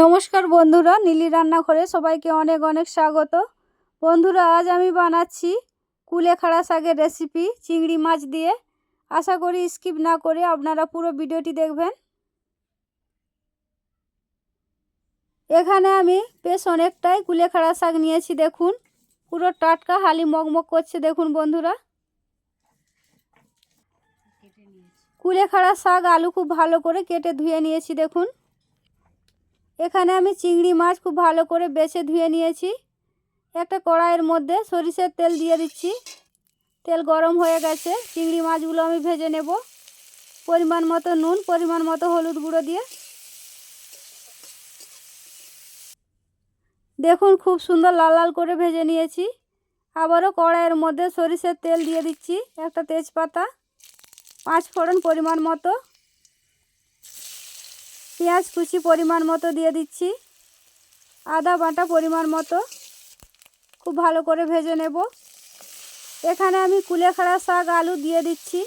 নমস্কার বন্ধুরা, নীলি রান্নাঘরে সবাইকে অনেক অনেক স্বাগত। বন্ধুরা, আজ আমি বানাচ্ছি কুলেখাড়া শাকের রেসিপি চিংড়ি মাছ দিয়ে। আশা করি স্কিপ না করে আপনারা পুরো ভিডিওটি দেখবেন। এখানে আমি বেশ অনেকটাই কুলেখাড়া শাক নিয়েছি। দেখুন, পুরো টাটকা, হালি মগমগ করছে। দেখুন বন্ধুরা, কুলেখাড়া শাক আলু খুব ভালো করে কেটে ধুয়ে নিয়েছি। দেখুন, এখানে আমি চিংড়ি মাছ খুব ভালো করে বেছে ধুয়ে নিয়েছি। একটা কড়াইয়ের মধ্যে সরিষার তেল দিয়ে দিচ্ছি। তেল গরম হয়ে গেছে, চিংড়ি মাছগুলো আমি ভেজে নেব। পরিমাণ মতো নুন, পরিমাণ মতো হলুদ গুঁড়ো দিয়ে। দেখুন, খুব সুন্দর লাল লাল করে ভেজে নিয়েছি। আবারও কড়াইয়ের মধ্যে সরিষার তেল দিয়ে দিচ্ছি, একটা তেজপাতা, 5 ফোড়ন পরিমাণ মতো, পেঁয়াজ কুচি পরিমাণ মতো দিয়ে দিচ্ছি, আদা বাটা পরিমাণ মতো। খুব ভালো করে ভেজে নেব। এখানে আমি কুলেখাড়া শাক আলু দিয়ে দিচ্ছি।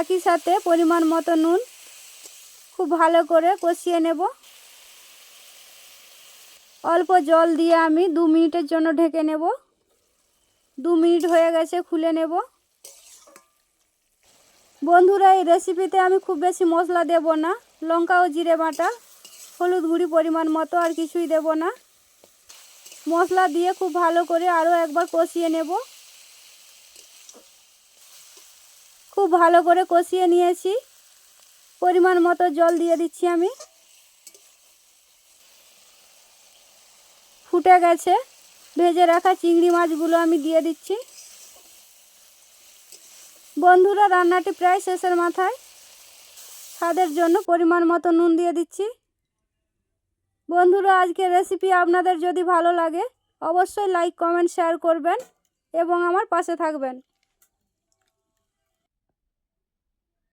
একই সাথে পরিমাণ মতো নুন। খুব ভালো করে কষিয়ে নেব। অল্প জল দিয়ে আমি 2 মিনিটের জন্য ঢেকে নেব। 2 মিনিট হয়ে গেছে, খুলে নেব। বন্ধুরা, এই রেসিপিতে আমি খুব বেশি মশলা দেব না। লঙ্কা ও জিরে বাটা, হলুদ গুঁড়ি পরিমাণ মতো, আর কিছুই দেব না। মশলা দিয়ে খুব ভালো করে আরও একবার কষিয়ে নেব। খুব ভালো করে কষিয়ে নিয়েছি। পরিমাণ মতো জল দিয়ে দিচ্ছি আমি। ফুটে গেছে। ভেজে রাখা চিংড়ি মাছগুলো আমি দিয়ে দিচ্ছি। বন্ধুরা, রান্নাটি প্রায় শেষের মাথায়। স্বাদের জন্য পরিমাণ মতো নুন দিয়ে দিচ্ছি। বন্ধুরা, আজকের রেসিপি আপনাদের যদি ভালো লাগে অবশ্যই লাইক, কমেন্ট, শেয়ার করবেন এবং আমার পাশে থাকবেন।